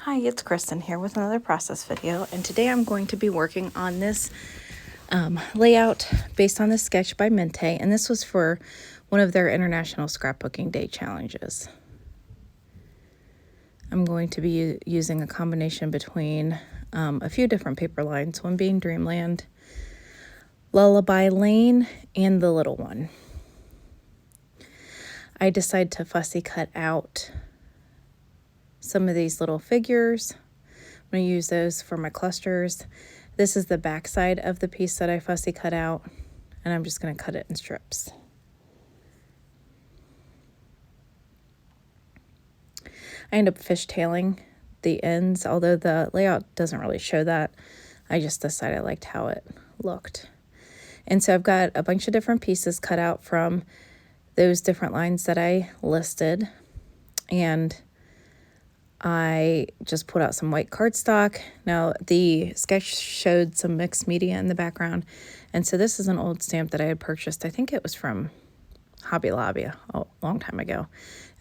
Hi, it's Kristen here with another process video, and today I'm going to be working on this layout based on this sketch by Mintay, and this was for one of their International Scrapbooking Day challenges. I'm going to be using a combination between a few different paper lines, one being Dreamland, Lullaby Lane, and the little one. I decided to fussy cut out some of these little figures. I'm going to use those for my clusters. This is the back side of the piece that I fussy cut out, and I'm just going to cut it in strips. I end up fishtailing the ends, although the layout doesn't really show that. I just decided I liked how it looked. And so I've got a bunch of different pieces cut out from those different lines that I listed, and I just put out some white cardstock. Now, the sketch showed some mixed media in the background, and so this is an old stamp that I had purchased. I think it was from Hobby Lobby a long time ago.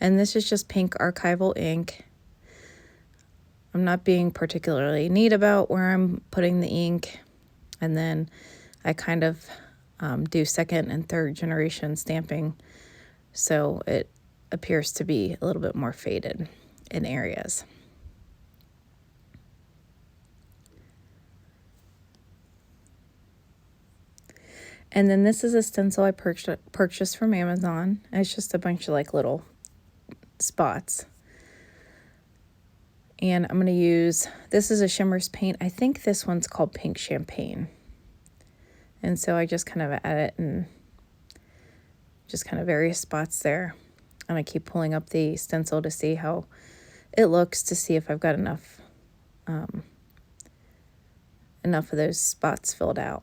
And this is just pink archival ink. I'm not being particularly neat about where I'm putting the ink, and then I kind of do second and third generation stamping, so it appears to be a little bit more faded in areas. And then this is a stencil I purchased from Amazon. It's just a bunch of like little spots. And I'm going to use, this is a Shimmers paint. I think this one's called Pink Champagne. And so I just kind of add it in just kind of various spots there. And I keep pulling up the stencil to see how it looks, to see if I've got enough of those spots filled out.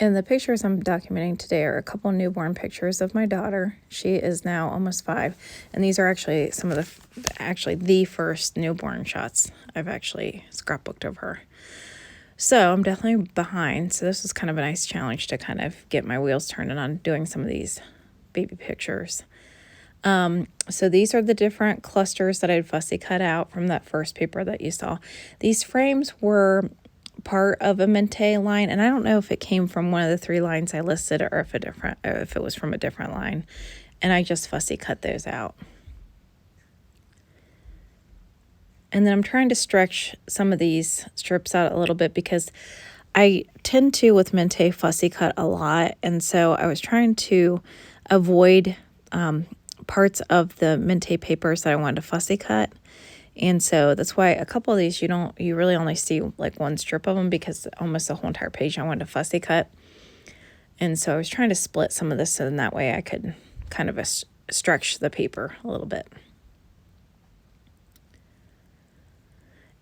And the pictures I'm documenting today are a couple newborn pictures of my daughter. She is now almost 5, and these are actually some of the first newborn shots I've actually scrapbooked of her. So I'm definitely behind. So this is kind of a nice challenge to kind of get my wheels turning on doing some of these baby pictures. So these are the different clusters that I'd fussy cut out from that first paper that you saw. These frames were part of a Mintay line, and I don't know if it came from one of the 3 lines I listed or if it was from a different line, and I just fussy cut those out. And then I'm trying to stretch some of these strips out a little bit because I tend to, with Mintay, fussy cut a lot, and so I was trying to avoid parts of the Mintay papers that I wanted to fussy cut. And so that's why a couple of these you really only see like one strip of them, because almost the whole entire page I wanted to fussy cut. And so I was trying to split some of this so then that way I could kind of stretch the paper a little bit.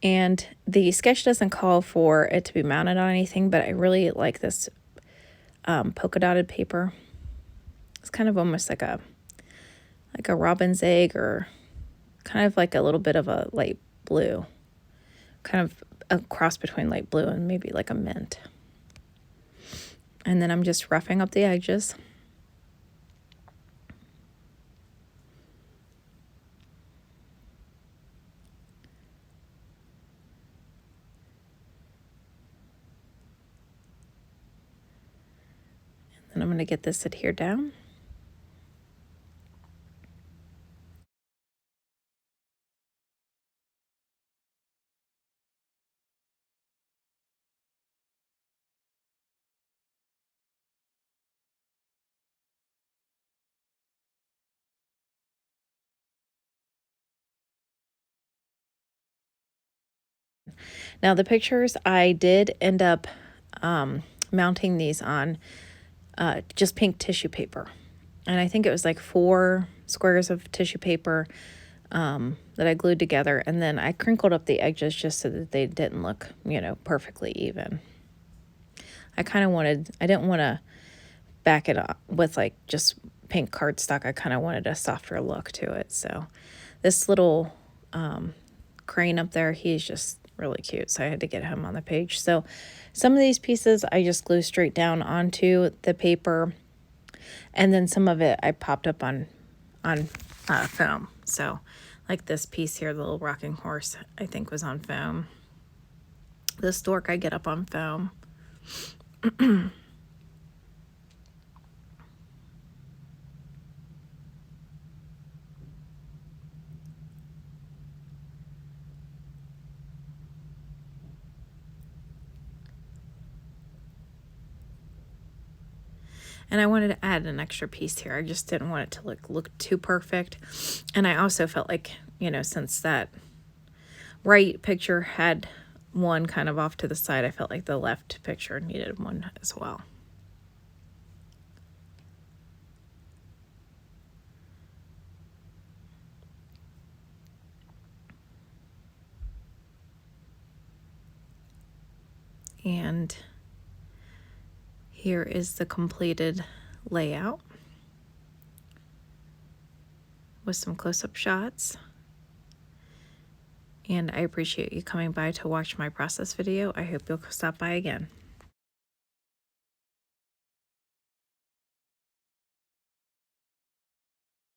And the sketch doesn't call for it to be mounted on anything, but I really like this polka dotted paper. It's kind of almost like a robin's egg, or kind of like a little bit of a light blue, kind of a cross between light blue and maybe like a mint. And then I'm just roughing up the edges. And then I'm going to get this adhered down. Now the pictures, I did end up mounting these on just pink tissue paper. And I think it was like 4 squares of tissue paper that I glued together. And then I crinkled up the edges just so that they didn't look, perfectly even. I didn't want to back it up with like just pink cardstock. I kind of wanted a softer look to it. So this little crane up there, he's just really cute, so I had to get him on the page. So some of these pieces I just glue straight down onto the paper. And then some of it I popped up on foam. So like this piece here, the little rocking horse, I think was on foam. The stork I get up on foam. And I wanted to add an extra piece here. I just didn't want it to look too perfect. And I also felt like, you know, since that right picture had one kind of off to the side, I felt like the left picture needed one as well. And here is the completed layout with some close-up shots. And I appreciate you coming by to watch my process video. I hope you'll stop by again.